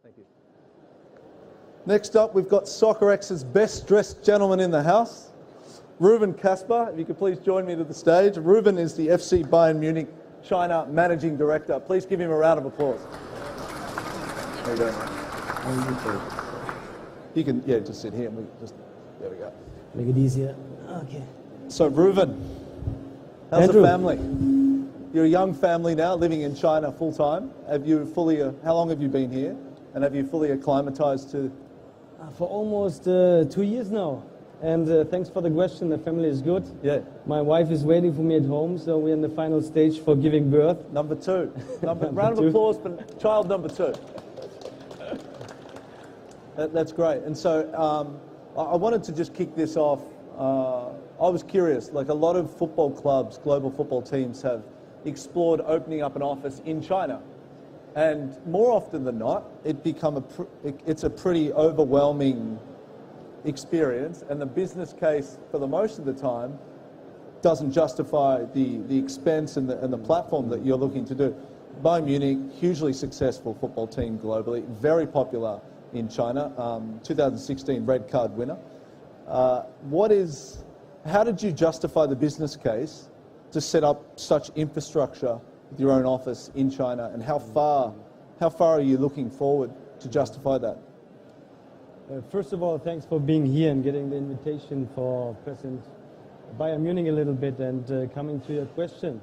Thank you. Next up, we've got SoccerX's best dressed gentleman in the house, Ruben Kasper. If you could please join me to the stage. Ruben is the FC Bayern Munich China Managing Director. Please give him a round of applause. There you go. You can, just sit here. There we go. Make it easier. Okay. So, Ruben, how's the family? You're a young family now, living in China full time. Have you how long have you been here? And have you fully acclimatized to? For almost 2 years now. And thanks for the question. The family is good. Yeah. My wife is waiting for me at home, so we're in the final stage for giving birth. Number 2. Round of applause for child number 2. That's great. And so I wanted to just kick this off. I was curious, like a lot of football clubs, global football teams have explored opening up an office in China. And more often than not, it's a pretty overwhelming experience, and the business case for the most of the time doesn't justify the expense and the platform that you're looking to do. Bayern Munich, hugely successful football team globally, very popular in China, 2016 red card winner. How did you justify the business case to set up such infrastructure with your own office in China, and how far are you looking forward to justify that? First of all, thanks for being here and getting the invitation for President Bayern Munich a little bit, and coming to your question.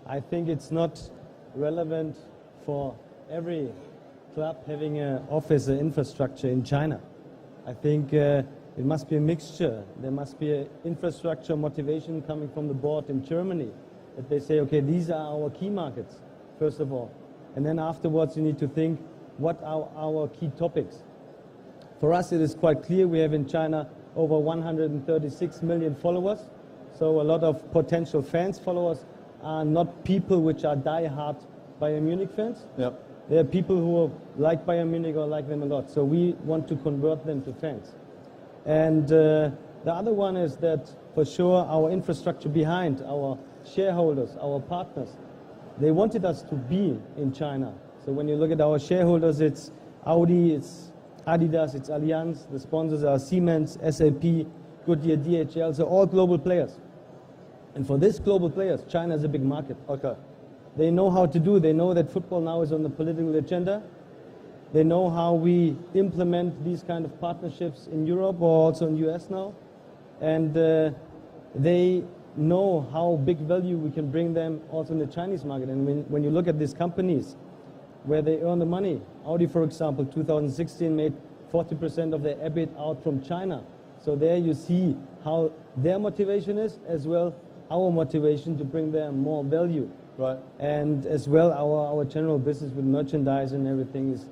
I think it's not relevant for every club having an office, an infrastructure in China. I think it must be a mixture. There must be an infrastructure motivation coming from the board in Germany, that they say, okay, these are our key markets, first of all. And then afterwards you need to think, what are our key topics? For us it is quite clear, we have in China over 136 million followers. So a lot of potential fans, followers, are not people which are die-hard Bayern Munich fans. Yep. They are people who like Bayern Munich or like them a lot. So we want to convert them to fans. And the other one is that for sure our infrastructure behind, our shareholders, our partners, they wanted us to be in China. So when you look at our shareholders, it's Audi, it's Adidas, it's Allianz, the sponsors are Siemens, SAP, Goodyear, DHL, so all global players. And for these global players, China is a big market. Okay. They know how to do, they know that football now is on the political agenda. They know how we implement these kind of partnerships in Europe or also in US now. And they know how big value we can bring them also in the Chinese market. And when you look at these companies where they earn the money, Audi, for example, 2016 made 40% of their EBIT out from China. So there you see how their motivation is, as well our motivation to bring them more value. Right. And as well our general business with merchandise and everything is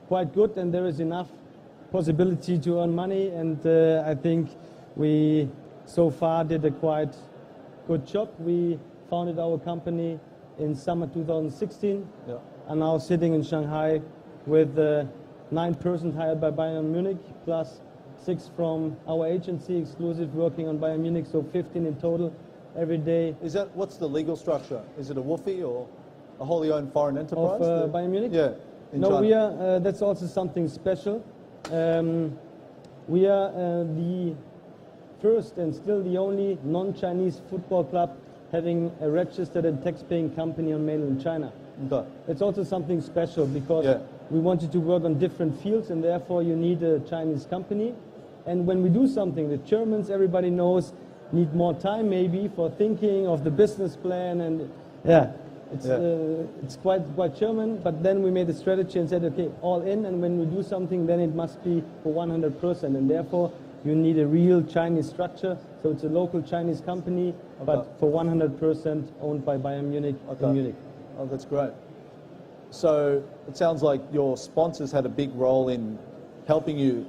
quite good, and there is enough possibility to earn money, and I think we so far did a quite good job. We founded our company in summer 2016, yeah. Are now sitting in Shanghai with 9 persons hired by Bayern Munich, plus 6 from our agency, exclusive, working on Bayern Munich, so 15 in total every day. What's the legal structure? Is it a WOFI or a wholly owned foreign enterprise? Of Bayern Munich? Yeah. No, China. we are, that's also something special. We are the first and still the only non-Chinese football club having a registered and tax-paying company on mainland China. Okay. It's also something special because we wanted to work on different fields, and therefore you need a Chinese company. And when we do something, the Germans, everybody knows, need more time maybe for thinking of the business plan, and it's quite German. But then we made a strategy and said, okay, all in, and when we do something, then it must be for 100%, and therefore you need a real Chinese structure. So it's a local Chinese company, but for 100% owned by Bayern Munich in Munich. Oh, that's great. So it sounds like your sponsors had a big role in helping you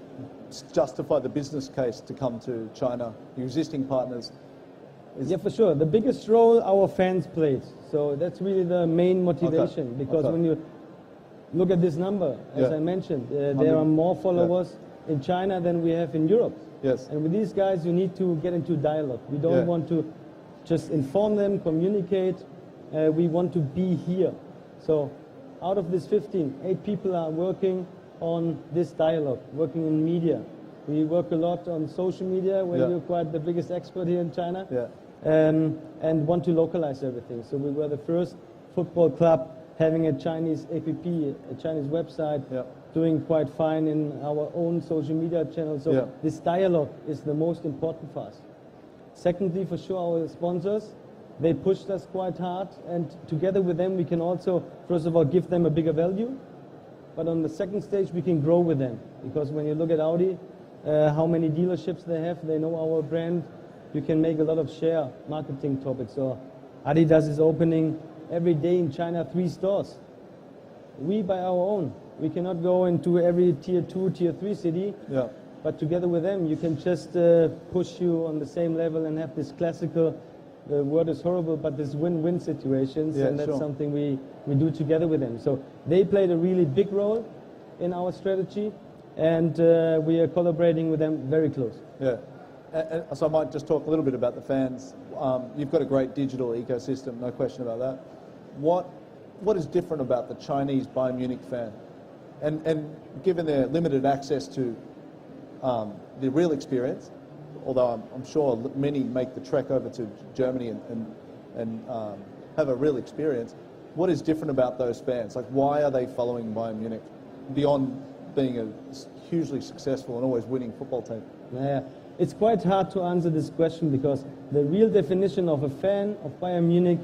justify the business case to come to China, your existing partners. Yeah, for sure. The biggest role our fans played. So that's really the main motivation, because when you look at this number, as I mentioned, there are more followers in China than we have in Europe. Yes. And with these guys, you need to get into dialogue. We don't want to just inform them, communicate. We want to be here. So out of this 15, 8 people are working on this dialogue, working in media. We work a lot on social media, where Yeah. you're quite the biggest expert here in China, Yeah. and want to localize everything. So we were the first football club having a Chinese app, a Chinese website, Yeah. doing quite fine in our own social media channels. So Yeah. this dialogue is the most important for us. Secondly, for sure, our sponsors, they pushed us quite hard, and together with them, we can also, first of all, give them a bigger value. But on the second stage, we can grow with them. Because when you look at Audi, how many dealerships they have, they know our brand. You can make a lot of share marketing topics. So Adidas is opening every day in China 3 stores. We by our own. We cannot go into every tier 2, tier 3 city. Yeah. But together with them, you can just push you on the same level and have this classical, the word is horrible, but this win-win situations, Yeah, and that's sure. something we do together with them. So they played a really big role in our strategy, and we are collaborating with them very close. Yeah. And so I might just talk a little bit about the fans. You've got a great digital ecosystem, no question about that. What is different about the Chinese Bayern Munich fan? And given their limited access to the real experience, although I'm sure many make the trek over to Germany and have a real experience, what is different about those fans? Like, why are they following Bayern Munich beyond being a hugely successful and always winning football team? Yeah, it's quite hard to answer this question, because the real definition of a fan of Bayern Munich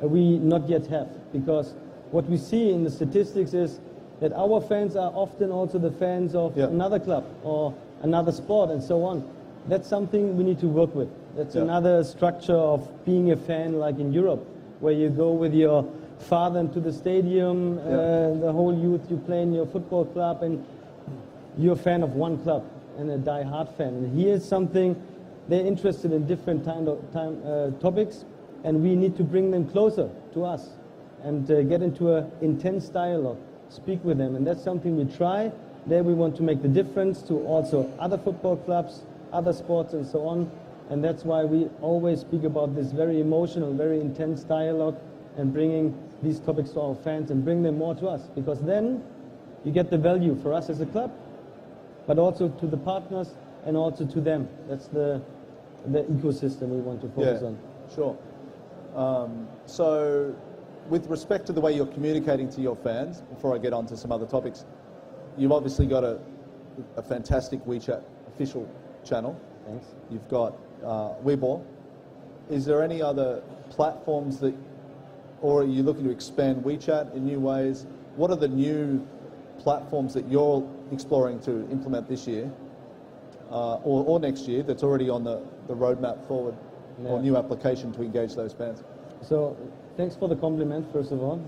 we not yet have. Because what we see in the statistics is that our fans are often also the fans of Yeah. another club or another sport and so on. That's something we need to work with. That's Yeah. another structure of being a fan, like in Europe, where you go with your father into the stadium, the whole youth, you play in your football club, and you're a fan of one club and a die-hard fan. And here's something, they're interested in different topics, and we need to bring them closer to us and get into an intense dialogue, speak with them. And that's something we try. There we want to make the difference to also other football clubs, other sports and so on. And that's why we always speak about this very emotional, very intense dialogue, and bringing these topics to our fans and bring them more to us. Because then you get the value for us as a club, but also to the partners and also to them. That's the ecosystem we want to focus on. Sure. So with respect to the way you're communicating to your fans, before I get on to some other topics, you've obviously got a fantastic WeChat official channel. Thanks. You've got Weibo. Is there any other platforms that, or are you looking to expand WeChat in new ways? What are the new platforms that you're exploring to implement this year or next year that's already on the roadmap forward, or new application to engage those fans? So thanks for the compliment, first of all.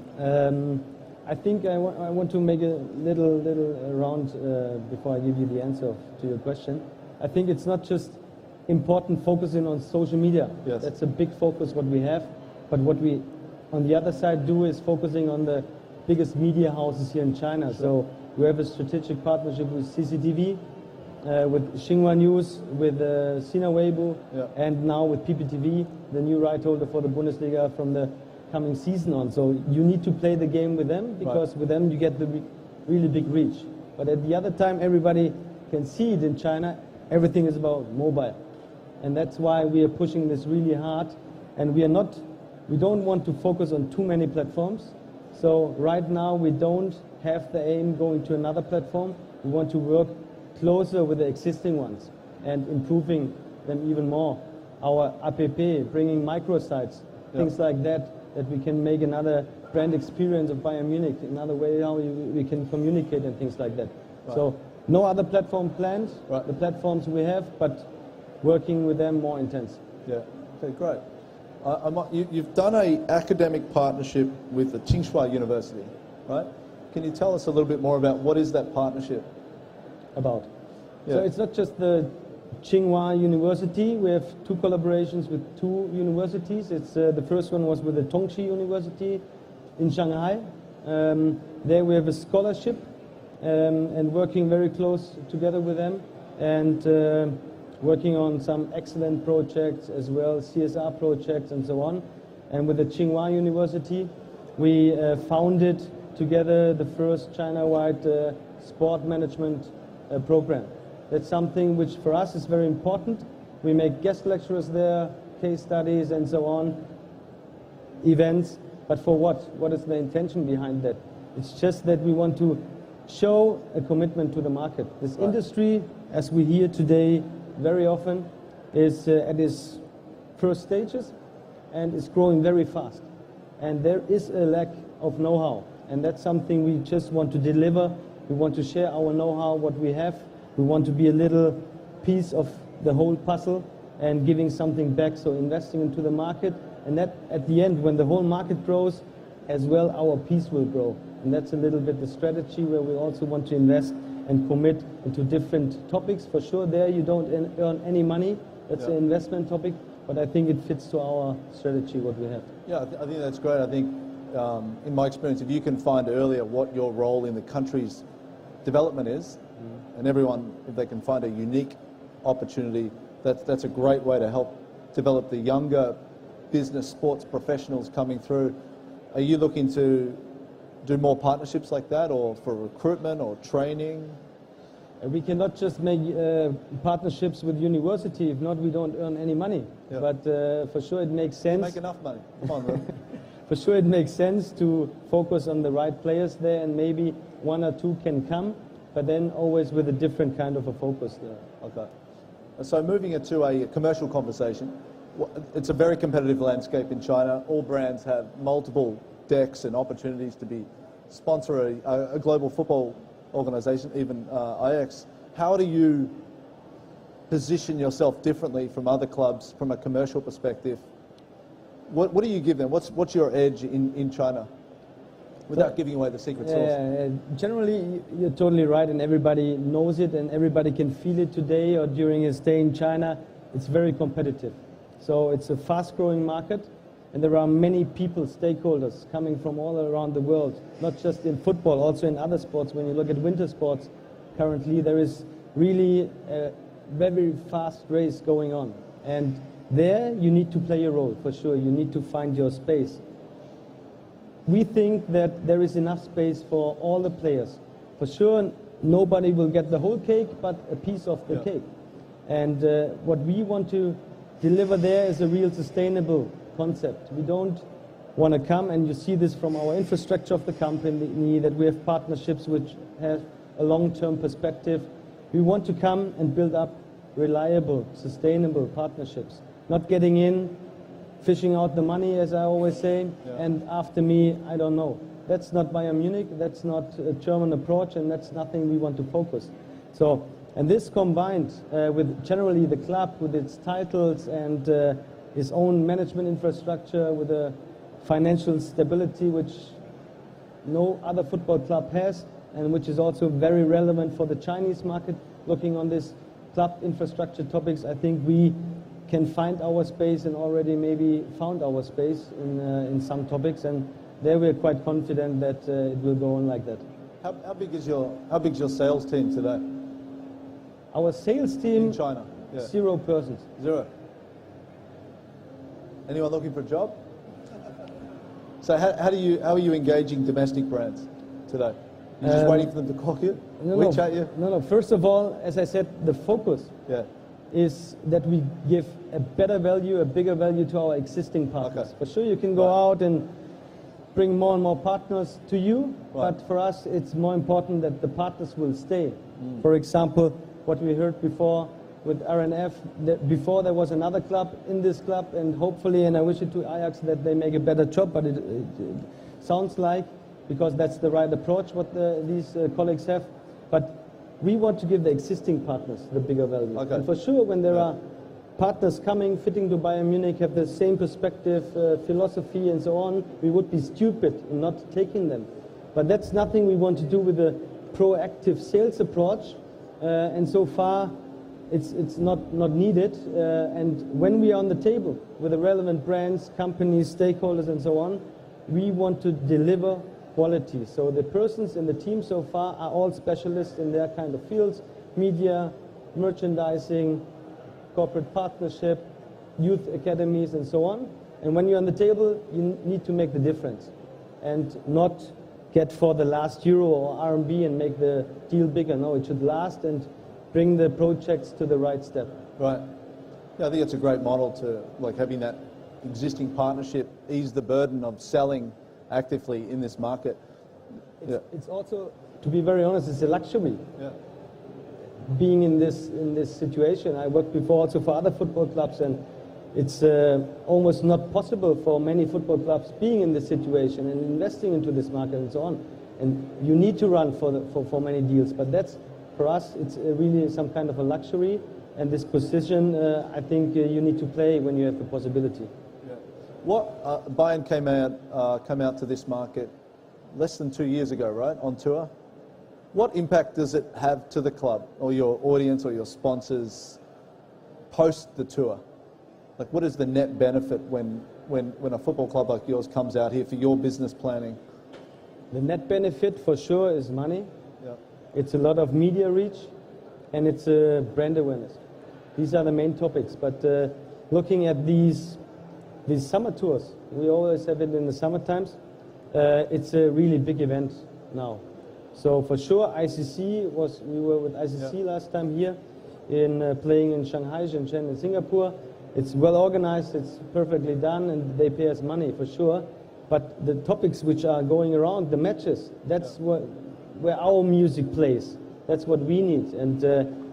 I think I want to make a little round before I give you the answer to your question. I think it's not just important focusing on social media. Yes. That's a big focus what we have. But what we, on the other side, do is focusing on the biggest media houses here in China. Sure. So we have a strategic partnership with CCTV, with Xinhua News, with Sina Weibo, and now with PPTV, the new right holder for the Bundesliga from the coming season on. So you need to play the game with them, because with them you get the really big reach. But at the other time, everybody can see it in China. Everything is about mobile. And that's why we are pushing this really hard. And we don't want to focus on too many platforms. So right now we don't have the aim going to another platform. We want to work closer with the existing ones and improving them even more. Our app, bringing microsites, things like that we can make another brand experience of Bayern Munich, another way how we can communicate and things like that. Right. So no other platform planned, the platforms we have, but working with them more intense. Yeah, okay, great. You've done an academic partnership with the Tsinghua University, right? Can you tell us a little bit more about what is that partnership? About. Yeah. So it's not just the Tsinghua University. We have two collaborations with two universities. It's the first one was with the Tongji University in Shanghai. There we have a scholarship and working very close together with them, and working on some excellent projects as well, CSR projects and so on. And with the Tsinghua University, we founded together the first China-wide sport management program. That's something which for us is very important. We make guest lecturers there, case studies and so on, events. But for what? What is the intention behind that? It's just that we want to show a commitment to the market. This industry, as we hear today very often, is at its first stages and is growing very fast. And there is a lack of know-how. And that's something we just want to deliver. We want to share our know-how, what we have. We want to be a little piece of the whole puzzle and giving something back, so investing into the market. And that, at the end, when the whole market grows, as well, our piece will grow. And that's a little bit the strategy where we also want to invest and commit into different topics. For sure, there you don't earn any money. That's an investment topic. But I think it fits to our strategy, what we have. Yeah, I think that's great. I think, in my experience, if you can find earlier what your role in the country's development is, and everyone, if they can find a unique opportunity, that's a great way to help develop the younger business sports professionals coming through. Are you looking to do more partnerships like that, or for recruitment or training? We cannot just make partnerships with university. If not, we don't earn any money. Yeah. But for sure it makes sense. You make enough money. Come on, man. For sure it makes sense to focus on the right players there, and maybe one or two can come, but then always with a different kind of a focus there. Okay. So moving it to a commercial conversation, it's a very competitive landscape in China. All brands have multiple decks and opportunities to be sponsor a global football organization, even Ajax. How do you position yourself differently from other clubs from a commercial perspective? What do you give them? What's your edge in China? Without giving away the secret sauce. Generally, you're totally right, and everybody knows it, and everybody can feel it today or during his stay in China. It's very competitive. So it's a fast-growing market, and there are many people, stakeholders, coming from all around the world, not just in football, also in other sports. When you look at winter sports, currently there is really a very fast race going on. And there you need to play a role, for sure. You need to find your space. We think that there is enough space for all the players. For sure, nobody will get the whole cake, but a piece of the cake. And what we want to deliver there is a real sustainable concept. We don't want to come, and you see this from our infrastructure of the company, that we have partnerships which have a long-term perspective. We want to come and build up reliable, sustainable partnerships. Not getting in, fishing out the money, as I always say, and after me, I don't know. That's not Bayern Munich, that's not a German approach, and that's nothing we want to focus. So, and this combined with generally the club, with its titles and its own management infrastructure, with a financial stability which no other football club has, and which is also very relevant for the Chinese market. Looking on this club infrastructure topics, I think we can find our space, and already maybe found our space in some topics, and there we're quite confident that it will go on like that. How big is your sales team today? Our sales team in China? 0 persons. 0. Anyone looking for a job? So how are you engaging domestic brands today? You're just waiting for them to call you? WeChat you? No. First of all, as I said, the focus is that we give a better value, a bigger value to our existing partners. For sure, you can go out and bring more and more partners to you, but for us, it's more important that the partners will stay. For example, what we heard before with RNF, before there was another club in this club, and hopefully, and I wish it to Ajax that they make a better job, but it sounds like, because that's the right approach what these colleagues have. But we want to give the existing partners the bigger value. And for sure, when there are partners coming, fitting to Bayern Munich, have the same perspective, philosophy and so on, we would be stupid in not taking them. But that's nothing we want to do with a proactive sales approach, and so far it's not needed. And when we are on the table with the relevant brands, companies, stakeholders and so on, we want to deliver quality. So the persons in the team so far are all specialists in their kind of fields: media, merchandising, corporate partnership, youth academies and so on. And when you're on the table, you need to make the difference and not get for the last euro or RMB and make the deal bigger. No, it should last and bring the projects to the right step. Right. Yeah, I think it's a great model to, like, having that existing partnership ease the burden of selling actively in this market. It's also, to be very honest, it's a luxury. Yeah. Being in this situation. I worked before also for other football clubs, and it's almost not possible for many football clubs being in this situation and investing into this market and so on. And you need to run for many deals, but that's, for us, it's really some kind of a luxury. And this position, I think you need to play when you have the possibility. Yeah. What Bayern came out to this market less than 2 years ago, right, on tour. What impact does it have to the club or your audience or your sponsors post the tour? Like, what is the net benefit when a football club like yours comes out here for your business planning? The net benefit for sure is money. Yeah. It's a lot of media reach, and it's brand awareness. These are the main topics. But looking at these summer tours, we always have it in the summer times. It's a really big event now. So for sure, we were with ICC last time here, playing in Shanghai, Shenzhen, and Singapore. It's well organized, it's perfectly done, and they pay us money for sure. But the topics which are going around, the matches, that's where our music plays. That's what we need. And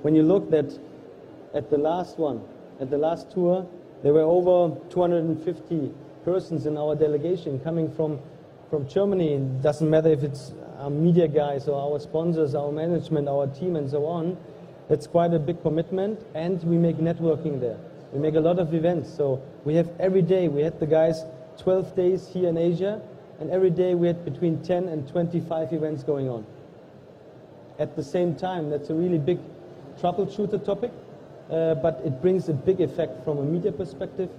when you look at the last one, at the last tour, there were over 250 persons in our delegation coming from Germany. It doesn't matter if it's our media guys or our sponsors, our management, our team, and so on. That's quite a big commitment, and we make networking there. We make a lot of events. So we have every day, we had the guys 12 days here in Asia, and every day we had between 10 and 25 events going on. At the same time, that's a really big troubleshooter topic, but it brings a big effect from a media perspective,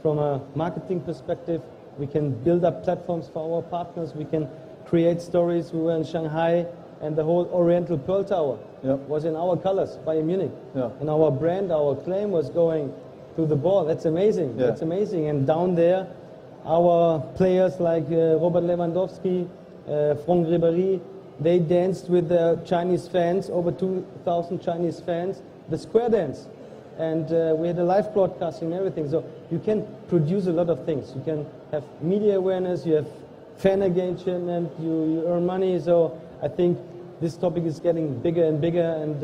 from a marketing perspective. We can build up platforms for our partners. We can create stories. We were in Shanghai, and the whole Oriental Pearl Tower was in our colors, Bayern Munich. Yeah. And our brand, our claim was going to the ball. That's amazing. Yeah. That's amazing. And down there, our players like Robert Lewandowski, Franck Ribéry, they danced with the Chinese fans, over 2,000 Chinese fans, the square dance. And we had a live broadcasting and everything. So you can produce a lot of things. You can have media awareness, you have fan engagement, you earn money. So I think this topic is getting bigger and bigger, and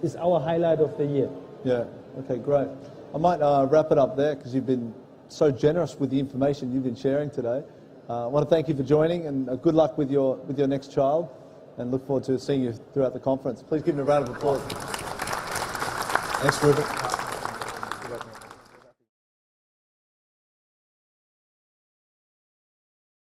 it's our highlight of the year. Yeah, okay, great. I might wrap it up there because you've been so generous with the information you've been sharing today. I want to thank you for joining, and good luck with your next child, and look forward to seeing you throughout the conference. Please give me a round of applause. Thanks, Rupert.